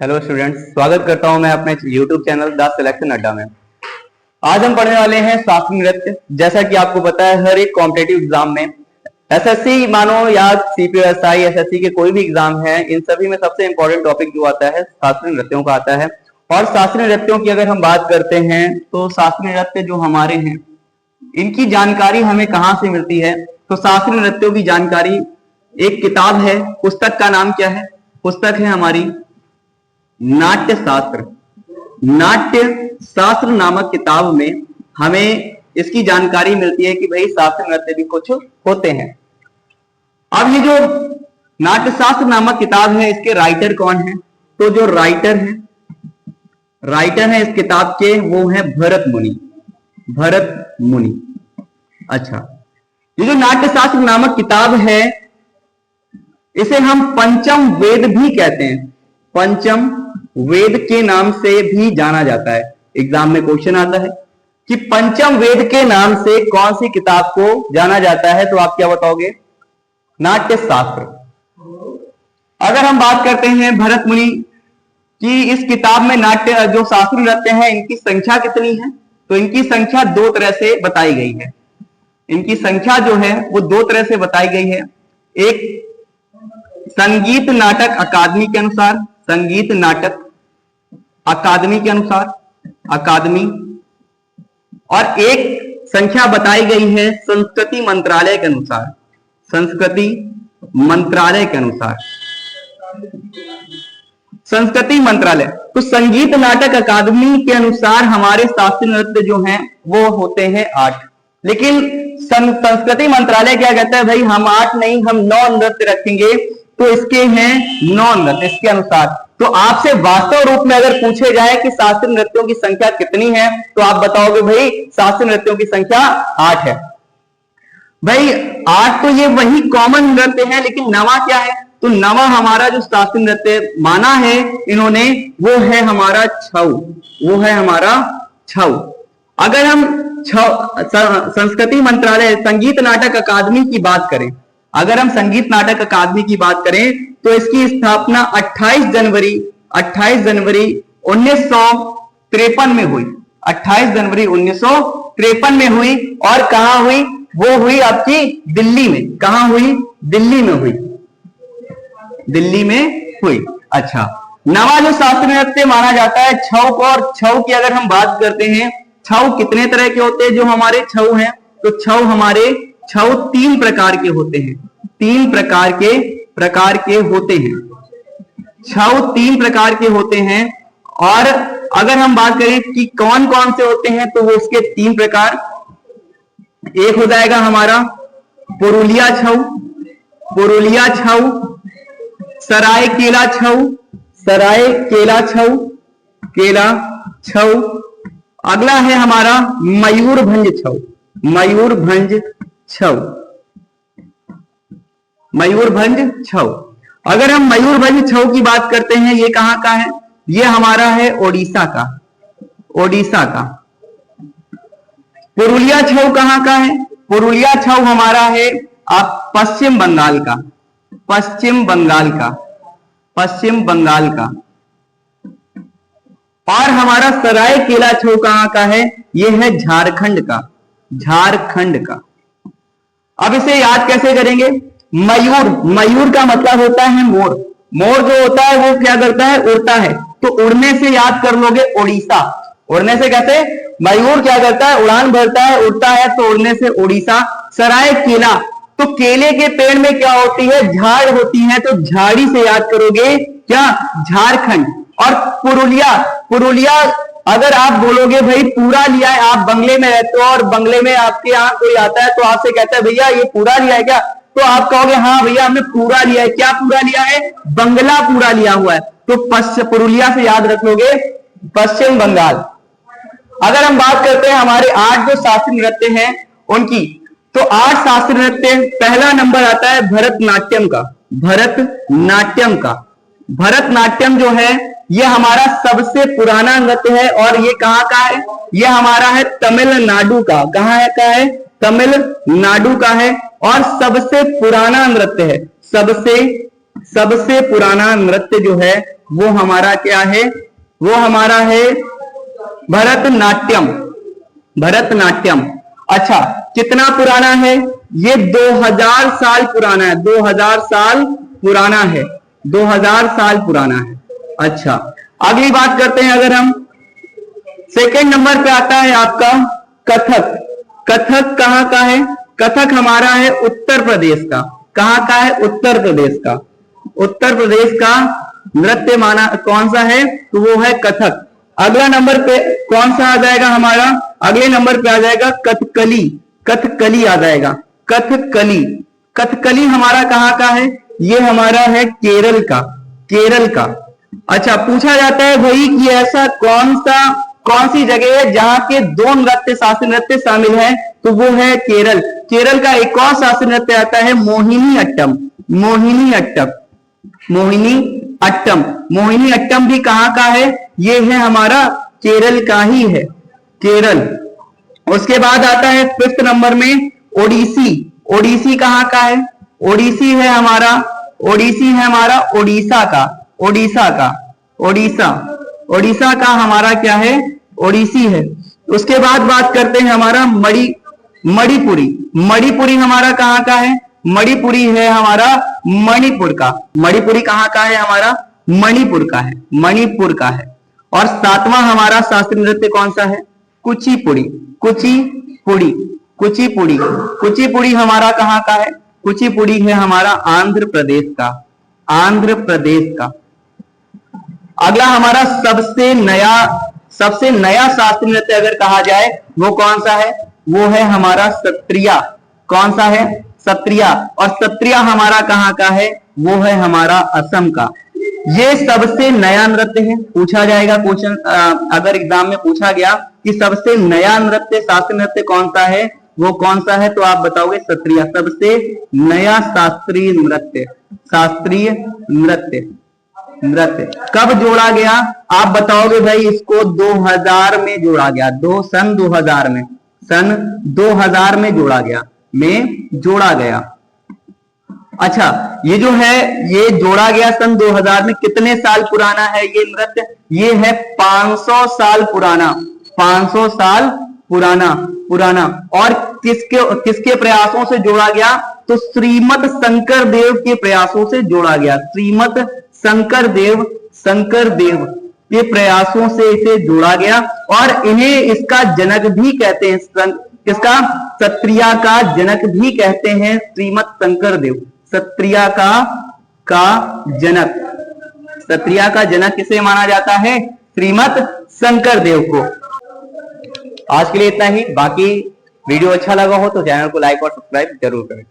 Hello students, स्वागत करता हूं मैं अपने YouTube चैनल द सिलेक्शन अड्डा में। आज हम पढ़ने वाले हैं शास्त्रीय नृत्य। जैसा कि आपको पता है, हर एक कॉम्पिटिटिव एग्जाम में एसएससी मानो या सीपीएसआई एसएससी के कोई भी एग्जाम है, इन सभी में सबसे इंपॉर्टेंट टॉपिक जो आता है शास्त्रीय नृत्यों का आता है। और शास्त्रीय नृत्यों की अगर हम बात करते हैं तो शास्त्रीय नृत्य जो हमारे हैं, इनकी जानकारी हमें कहाँ से मिलती है? तो शास्त्रीय नृत्यों की जानकारी एक किताब है। पुस्तक का नाम क्या है? पुस्तक है हमारी नाट्य शास्त्र। नाट्य शास्त्र नामक किताब में हमें इसकी जानकारी मिलती है कि भाई शास्त्रीय नृत्य भी कुछ होते हैं। अब ये जो नाट्य शास्त्र नामक किताब है, इसके राइटर कौन है? तो जो राइटर है इस किताब के, वो है भरत मुनि। भरत मुनि। अच्छा, ये जो नाट्य शास्त्र नामक किताब है, इसे हम पंचम वेद भी कहते हैं। पंचम वेद के नाम से भी जाना जाता है। एग्जाम में क्वेश्चन आता है कि पंचम वेद के नाम से कौन सी किताब को जाना जाता है, तो आप क्या बताओगे? नाट्य शास्त्र। अगर हम बात करते हैं भरत मुनि की इस किताब में नाट्य जो शास्त्रीय नृत्य है, इनकी संख्या कितनी है? तो इनकी संख्या दो तरह से बताई गई है। इनकी संख्या जो है वो दो तरह से बताई गई है। एक संगीत नाटक अकादमी के अनुसार, संगीत नाटक अकादमी के अनुसार, अकादमी, और एक संख्या बताई गई है संस्कृति मंत्रालय के अनुसार, संस्कृति मंत्रालय के अनुसार, संस्कृति मंत्रालय। तो संगीत नाटक अकादमी के अनुसार हमारे शास्त्रीय नृत्य जो हैं वो होते हैं 8। लेकिन संस्कृति मंत्रालय क्या कहता है? भाई हम 8 नहीं, हम 9 नृत्य रखेंगे। तो इसके हैं 9 नृत्य इसके अनुसार। तो आपसे वास्तव रूप में अगर पूछे जाए कि शास्त्रीय नृत्यों की संख्या कितनी है, तो आप बताओगे भाई शास्त्रीय नृत्यों की संख्या 8 है। भाई 8 तो ये वही कॉमन नृत्य है, लेकिन नवा क्या है? तो नवा हमारा जो शास्त्रीय नृत्य माना है इन्होंने, वो है हमारा छऊ। वो है हमारा छऊ। अगर हम संस्कृति मंत्रालय संगीत नाटक अकादमी की बात करें, अगर हम संगीत नाटक अकादमी की बात करें, तो इसकी स्थापना 28 जनवरी 1953 में हुई। 28 जनवरी 1953 में हुई। और कहां हुई? वो हुई आपकी दिल्ली में। कहां हुई? दिल्ली में हुई। दिल्ली में हुई। अच्छा, नवा जो शास्त्रीय नृत्य माना जाता है छऊ को, और छऊ की अगर हम बात करते हैं, छऊ कितने तरह के होते हैं जो हमारे छऊ हैं? तो छऊ 3 प्रकार के होते हैं। 3 प्रकार के होते हैं। छऊ 3 प्रकार के होते हैं। और अगर हम बात करें कि कौन कौन से होते हैं, तो वो उसके 3 प्रकार, एक हो जाएगा हमारा पुरुलिया छऊ, पुरुलिया छऊ, सरायकेला छऊ, सरायकेला छऊ, केला छऊ। अगला है हमारा मयूरभंज छऊ, मयूरभंज छऊ, मयूरभंज छऊ। अगर हम मयूरभंज छऊ की बात करते हैं, ये कहां का है? ये हमारा है ओडिशा का, ओडिशा का। पुरुलिया छऊ कहां का है? पुरुलिया छऊ हमारा है आप पश्चिम बंगाल का, पश्चिम बंगाल का, पश्चिम बंगाल का। और हमारा सरायकेला छऊ कहां का है? ये है झारखंड का, झारखंड का। अब इसे याद कैसे करेंगे? मयूर, मयूर का मतलब होता है मोर। मोर जो होता है वो क्या करता है? उड़ता है। तो उड़ने से याद कर लोगे ओडिशा। उड़ने से कहते हैं मयूर क्या करता है? उड़ान भरता है, उड़ता है, तो उड़ने से ओडिशा। सरायकेला, तो केले के पेड़ में क्या होती है? झाड़ होती है, तो झाड़ी से याद करोगे क्या? झारखंड। और पुरुलिया, पुरुलिया अगर आप बोलोगे भाई पूरा लिया है, आप बंगले में रहते हो और बंगले में आपके यहाँ कोई आता है तो आपसे कहता है भैया ये पूरा लिया है क्या? तो आप कहोगे हाँ भैया हमने पूरा लिया है। क्या पूरा लिया है? बंगला पूरा लिया हुआ है। तो पुरुलिया से याद रख लोगे पश्चिम बंगाल। अगर हम बात करते हैं हमारे 8 जो शास्त्रीय नृत्य हैं उनकी, तो 8 शास्त्रीय नृत्य, पहला नंबर आता है भरतनाट्यम का, भरतनाट्यम का। भरतनाट्यम जो है ये हमारा सबसे पुराना नृत्य है। और ये कहां का है? ये हमारा है तमिलनाडु का। कहां है का है? तमिलनाडु का है। और सबसे पुराना नृत्य है, सबसे सबसे पुराना नृत्य जो है वो हमारा क्या है, वो हमारा है भरतनाट्यम। भरतनाट्यम। अच्छा, कितना पुराना है ये? 2000 साल पुराना है। 2000 साल पुराना है। 2000 साल पुराना है। अच्छा, अगली बात करते हैं। अगर हम सेकेंड नंबर पे आता है आपका कथक। कथक कहां का है? कथक हमारा है उत्तर प्रदेश का। कहां का है? उत्तर प्रदेश का। उत्तर प्रदेश का नृत्य माना कौन सा है? तो वो है कथक। अगला नंबर पे कौन सा आ जाएगा हमारा? अगले नंबर पे आ जाएगा कथकली। कथकली आ जाएगा। कथकली। कथकली हमारा कहां का है? ये हमारा है केरल का। केरल का। अच्छा, पूछा जाता है भाई कि ऐसा कौन सी जगह है जहां के दो नृत्य, शास्त्रीय नृत्य शामिल है? तो वो है केरल। केरल का एक और शास्त्रीय नृत्य आता है मोहिनी अट्टम। मोहिनी अट्टम। मोहिनी अट्टम। मोहिनी अट्टम भी कहां का है? ये है हमारा केरल का ही है। केरल। उसके बाद आता है फिफ्थ नंबर में ओडिसी। ओडिसी कहां का है? ओडिसी है हमारा, ओडिसी है हमारा ओडिशा का। ओडिशा का। ओडिशा। ओडिशा का हमारा क्या है? ओडिसी है। उसके बाद बात करते हैं हमारा मणिपुरी। मणिपुरी हमारा कहां का है? मणिपुरी है हमारा मणिपुर का। मणिपुरी कहां का है? हमारा मणिपुर का है। मणिपुर का है। और सातवां हमारा शास्त्रीय नृत्य कौन सा है? कुचिपुड़ी। कुचिपुड़ी। कुचिपुड़ी। कुचिपुड़ी हमारा कहां का है? कुचिपुड़ी है हमारा आंध्र प्रदेश का। आंध्र प्रदेश का। अगला हमारा सबसे नया शास्त्रीय नृत्य अगर कहा जाए वो कौन सा है? वो है हमारा सत्रिया। कौन सा है? सत्रिया। और सत्रिया हमारा कहां का है? वो है हमारा असम का। ये सबसे नया नृत्य है। पूछा जाएगा क्वेश्चन, अगर एग्जाम में पूछा गया कि सबसे नया नृत्य, शास्त्रीय नृत्य कौन सा है, वो कौन सा है, तो आप बताओगे सत्रिया। सबसे नया शास्त्रीय नृत्य। शास्त्रीय नृत्य। नृत्य कब जोड़ा गया? आप बताओगे भाई इसको 2000 में जोड़ा गया। सन 2000 में। सन 2000 में जोड़ा गया। जोड़ा गया। अच्छा, ये जो है ये जोड़ा गया सन 2000 में। कितने साल पुराना है ये नृत्य? ये है 500 साल पुराना। 500 साल पुराना। और किसके प्रयासों से जोड़ा गया? तो श्रीमद शंकर देव के प्रयासों से जोड़ा गया। श्रीमद शंकर देव के प्रयासों से इसे जोड़ा गया। और इन्हें इसका जनक भी कहते हैं। किसका? सत्रिया का जनक भी कहते हैं श्रीमद शंकर देव। सत्रिया का जनक। सत्रिया का जनक किसे माना जाता है? श्रीमद शंकर देव को। आज के लिए इतना ही। बाकी वीडियो अच्छा लगा हो तो चैनल को लाइक और सब्सक्राइब जरूर करें।